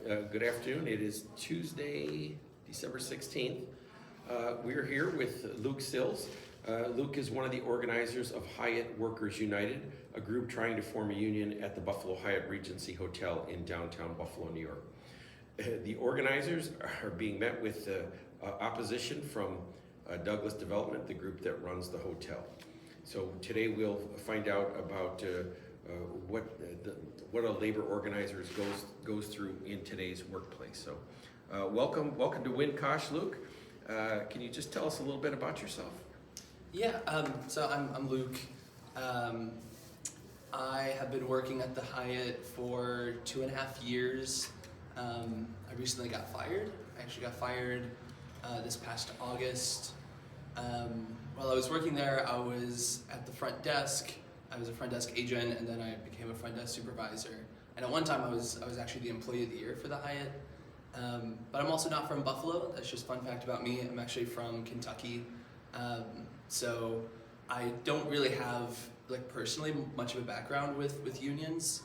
Good afternoon. It is Tuesday, December 16th. We're here with Luke Sills. Luke is one of the organizers of Hyatt Workers United, a group trying to form a union at the Buffalo Hyatt Regency Hotel in downtown Buffalo, New York. The organizers are being met with opposition from Douglas Development, the group that runs the hotel. So today we'll find out about what a labor organizer goes through in today's workplace. So welcome to Winkosh, Luke. Can you just tell us a little bit about yourself? Yeah, so I'm Luke. I have been working at the Hyatt for 2.5 years. I recently got fired. I actually got fired this past August. While I was working there, I was at the front desk. I was a front desk agent, and then I became a front desk supervisor. And at one time, I was actually the employee of the year for the Hyatt. But I'm also not from Buffalo. That's just a fun fact about me. I'm actually from Kentucky. So I don't really have, like, personally much of a background with unions.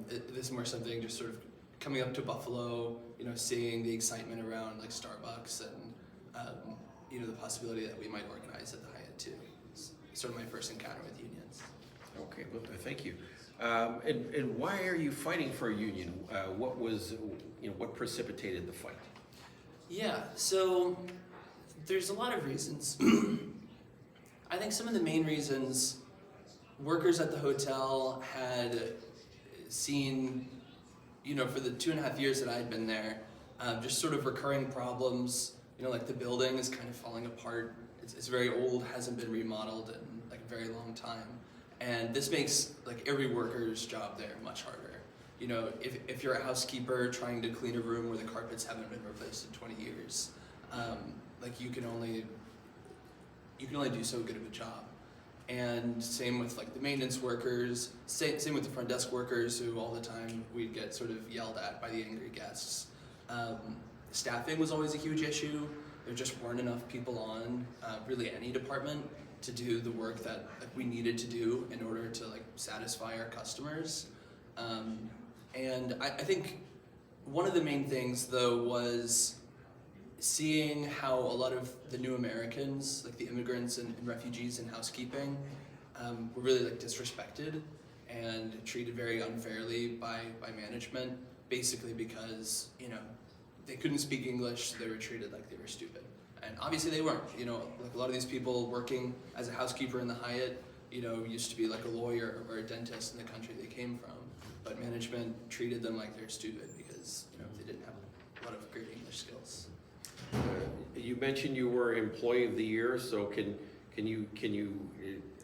This is more something just sort of coming up to Buffalo, seeing the excitement around like Starbucks and the possibility that we might organize at the Hyatt too. It's sort of my first encounter with unions. Okay, well, thank you. And why are you fighting for a union? What precipitated the fight? Yeah, so there's a lot of reasons. I think some of the main reasons workers at the hotel had seen, for the 2.5 years that I had been there, just sort of recurring problems. Like the building is kind of falling apart. It's very old, hasn't been remodeled in like a very long time. And this makes like every worker's job there much harder. If you're a housekeeper trying to clean a room where the carpets haven't been replaced in 20 years, you can only do so good of a job. And same with like the maintenance workers, same with the front desk workers, who all the time we'd get sort of yelled at by the angry guests. Staffing was always a huge issue. There just weren't enough people on really any department to do the work that we needed to do in order to satisfy our customers. And I think one of the main things though was seeing how a lot of the new Americans, like the immigrants and refugees in housekeeping, were really disrespected and treated very unfairly by management, basically because they couldn't speak English, so they were treated like they were stupid. And obviously they weren't. Like a lot of these people working as a housekeeper in the Hyatt, used to be like a lawyer or a dentist in the country they came from. But management treated them like they're stupid because they didn't have a lot of great English skills. You mentioned you were Employee of the Year, so can you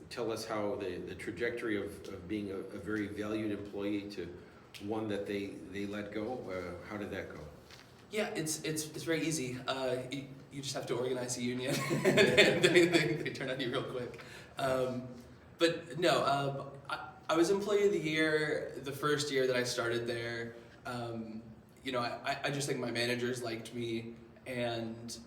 tell us how the trajectory of being a very valued employee to one that they let go, how did that go? Yeah, it's very easy. You just have to organize a union, and they turn on you real quick. But no, I was Employee of the Year the first year that I started there. I just think my managers liked me, and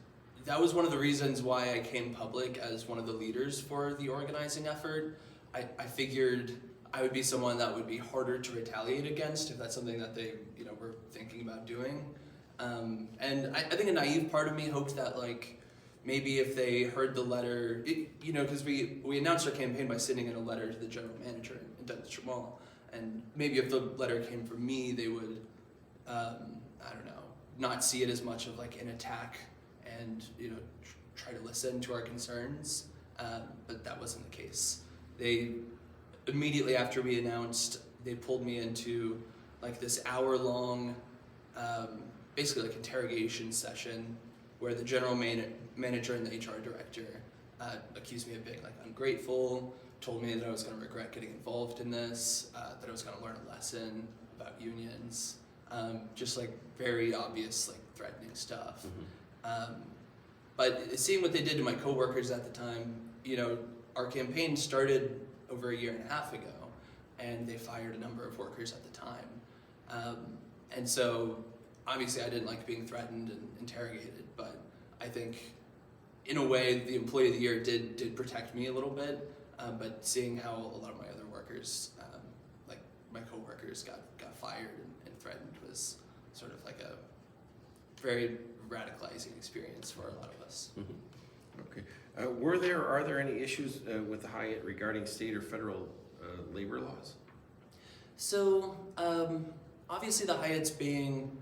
that was one of the reasons why I came public as one of the leaders for the organizing effort. I figured I would be someone that would be harder to retaliate against if that's something that they were thinking about doing. And I think a naive part of me hoped that maybe if they heard the letter, because we announced our campaign by sending in a letter to the general manager in Douglas Jamal, and maybe if the letter came from me, they would, not see it as much of an attack and try to listen to our concerns, but that wasn't the case. They immediately after we announced, they pulled me into this hour-long basically interrogation session where the general manager and the HR director accused me of being ungrateful, told me that I was going to regret getting involved in this, that I was going to learn a lesson about unions, just very obvious threatening stuff. Mm-hmm. But seeing what they did to my coworkers at the time, our campaign started over 1.5 years ago, and they fired a number of workers at the time. And so obviously I didn't like being threatened and interrogated, but I think in a way the Employee of the Year did protect me a little bit, but seeing how a lot of my other workers, my coworkers got fired and threatened was sort of like a very radicalizing experience for a lot of us. Okay. Were there or are there any issues with the Hyatt regarding state or federal labor laws? So obviously the Hyatt's being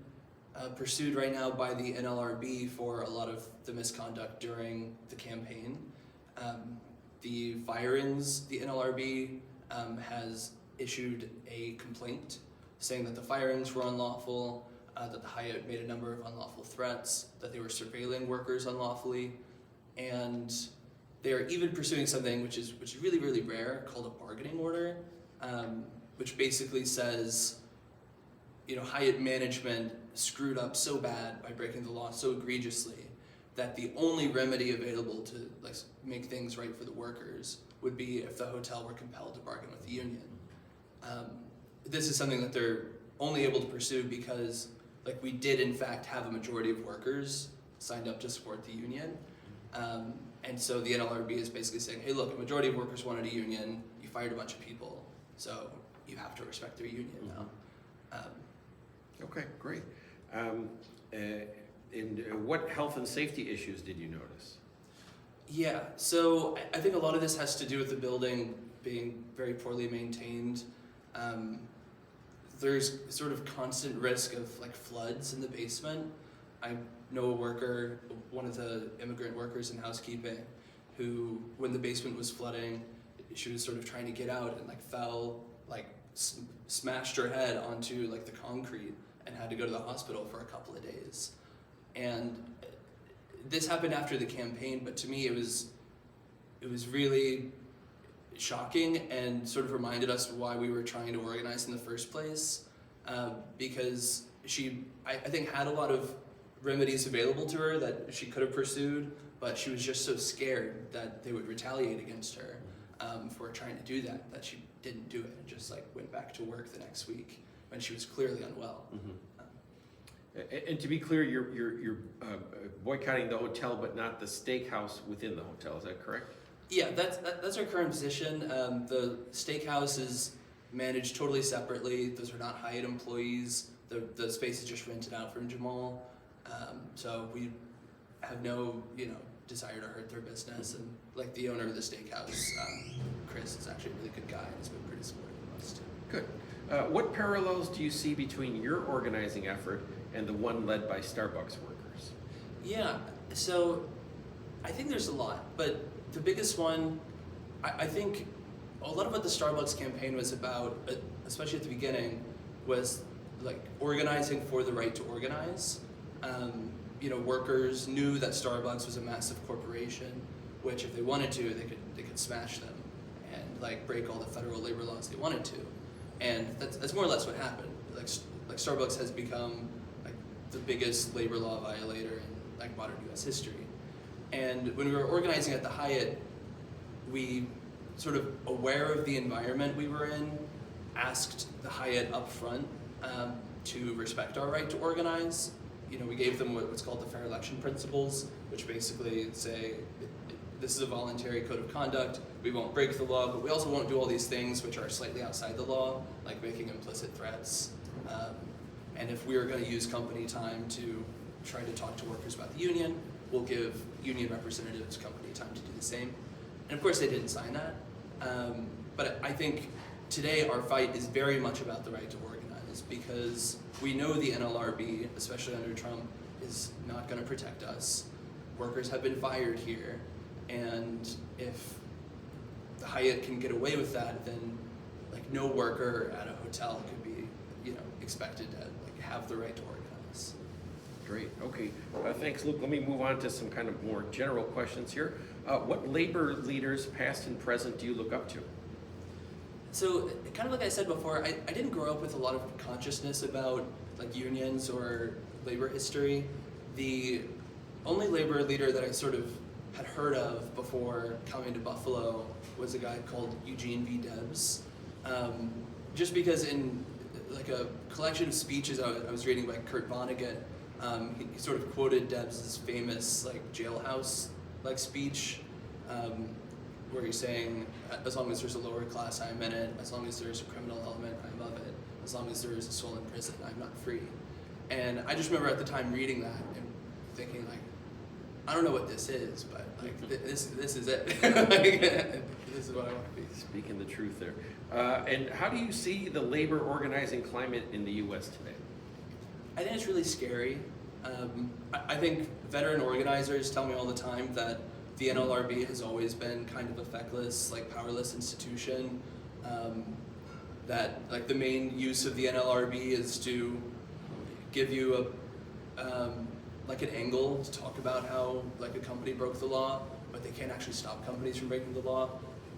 pursued right now by the NLRB for a lot of the misconduct during the campaign. The firings, the NLRB has issued a complaint saying that the firings were unlawful, that the Hyatt made a number of unlawful threats, that they were surveilling workers unlawfully, and they are even pursuing something which is really, really rare, called a bargaining order, which basically says, Hyatt management screwed up so bad by breaking the law so egregiously that the only remedy available to make things right for the workers would be if the hotel were compelled to bargain with the union. This is something that they're only able to pursue because we did in fact have a majority of workers signed up to support the union. And so the NLRB is basically saying, hey look, a majority of workers wanted a union, you fired a bunch of people, so you have to respect their union now. Okay, great. And what health and safety issues did you notice? Yeah, so I think a lot of this has to do with the building being very poorly maintained. There's sort of constant risk of floods in the basement. I know a worker, one of the immigrant workers in housekeeping, who when the basement was flooding, she was sort of trying to get out and fell, smashed her head onto the concrete and had to go to the hospital for a couple of days. And this happened after the campaign, but to me it was really shocking and sort of reminded us why we were trying to organize in the first place, because she, I think, had a lot of remedies available to her that she could have pursued, but she was just so scared that they would retaliate against her for trying to do that she didn't do it and just went back to work the next week when she was clearly unwell. And to be clear, you're boycotting the hotel, but not the steakhouse within the hotel. Is that correct? Yeah, that's our current position. The steakhouse is managed totally separately. Those are not Hyatt employees. The space is just rented out from Jamal. So we have no, desire to hurt their business. And the owner of the steakhouse, Chris, is actually a really good guy and has been pretty supportive of us too. Good. What parallels do you see between your organizing effort and the one led by Starbucks workers? Yeah, so I think there's a lot, but the biggest one, I think a lot of what the Starbucks campaign was about, especially at the beginning, was organizing for the right to organize. Workers knew that Starbucks was a massive corporation, which if they wanted to, they could smash them and break all the federal labor laws they wanted to. And that's more or less what happened. Starbucks has become the biggest labor law violator in modern U.S. history. And when we were organizing at the Hyatt, we, sort of aware of the environment we were in, asked the Hyatt up front to respect our right to organize. We gave them what's called the fair election principles, which basically say this is a voluntary code of conduct. We won't break the law, but we also won't do all these things which are slightly outside the law, like making implicit threats. And if we are going to use company time to try to talk to workers about the union, we'll give union representatives company time to do the same. And of course they didn't sign that. But I think today our fight is very much about the right to organize, because we know the NLRB, especially under Trump, is not going to protect us. Workers have been fired here, and if the Hyatt can get away with that, then no worker at a hotel could be expected to have the right to organize. Great. Okay. Thanks, Luke. Let me move on to some kind of more general questions here. What labor leaders, past and present, do you look up to? So, kind of like I said before, I didn't grow up with a lot of consciousness about unions or labor history. The only labor leader that I sort of had heard of before coming to Buffalo was a guy called Eugene V. Debs. Just because in a collection of speeches I was reading by Kurt Vonnegut, he sort of quoted Debs' famous jailhouse speech, where he's saying, as long as there's a lower class, I'm in it. As long as there's a criminal element, I'm of it. As long as there is a soul in prison, I'm not free. And I just remember at the time reading that and thinking like, I don't know what this is, but like this is it. Like, this is what I want to be. Speaking the truth there. And how do you see the labor organizing climate in the U.S. today? I think it's really scary. I think veteran organizers tell me all the time that the NLRB has always been kind of a feckless, like powerless institution. That like the main use of the NLRB is to give you a like an angle to talk about how like a company broke the law, but they can't actually stop companies from breaking the law.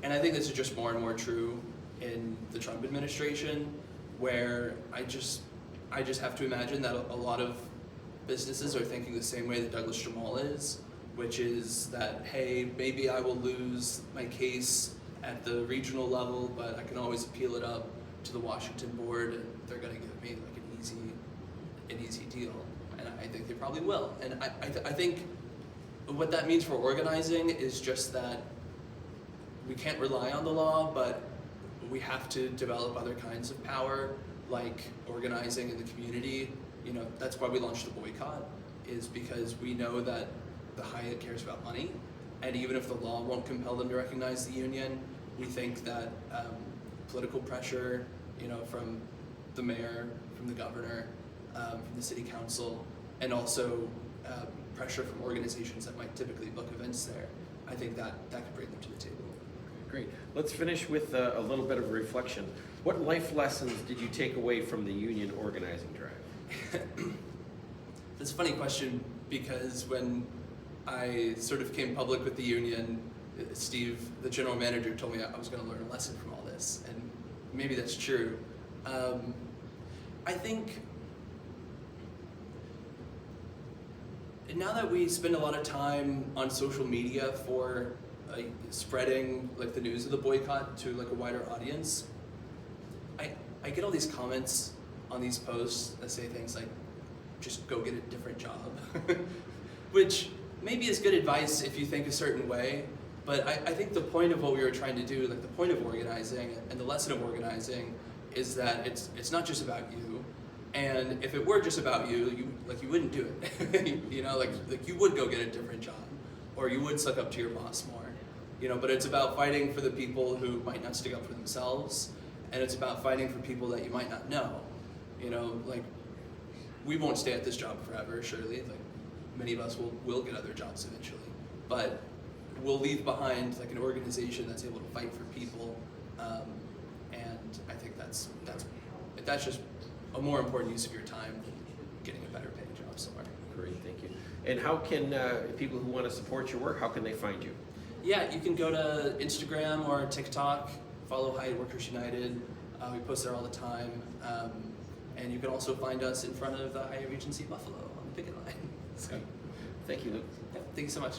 And I think this is just more and more true in the Trump administration, where I just have to imagine that a lot of businesses are thinking the same way that Douglas Jamal is, which is that, hey, maybe I will lose my case at the regional level, but I can always appeal it up to the Washington board, and they're going to give me like an easy deal. And I think they probably will. And I think what that means for organizing is just that we can't rely on the law, but we have to develop other kinds of power, like organizing in the community. You know, that's why we launched the boycott, is because we know that the Hyatt cares about money, and even if the law won't compel them to recognize the union, we think that political pressure, you know, from the mayor, from the governor, from the city council, and also pressure from organizations that might typically book events there, I think that could bring them to the table. Great. Let's finish with a little bit of reflection. What life lessons did you take away from the union organizing drive? That's a funny question, because when I sort of came public with the union, Steve, the general manager, told me I was going to learn a lesson from all this, and maybe that's true. I think now that we spend a lot of time on social media for spreading like the news of the boycott to like a wider audience, I get all these comments on these posts that say things like, just go get a different job, which maybe is good advice if you think a certain way, but I think the point of what we were trying to do, like the point of organizing and the lesson of organizing, is that it's not just about you. And if it were just about you, you wouldn't do it. You know, like you would go get a different job, or you would suck up to your boss more. You know, but it's about fighting for the people who might not stick up for themselves, and it's about fighting for people that you might not know. You know, like we won't stay at this job forever, surely. Like many of us will get other jobs eventually, but we'll leave behind like an organization that's able to fight for people, and I think that's just a more important use of your time than getting a better paying job somewhere. Great, thank you. And how can people who want to support your work, how can they find you? Yeah, you can go to Instagram or TikTok, follow Hyatt Workers United. We post there all the time. And you can also find us in front of the Hyatt Regency Buffalo on the picket line. So, Thank you, Luke. yeah, thank you so much.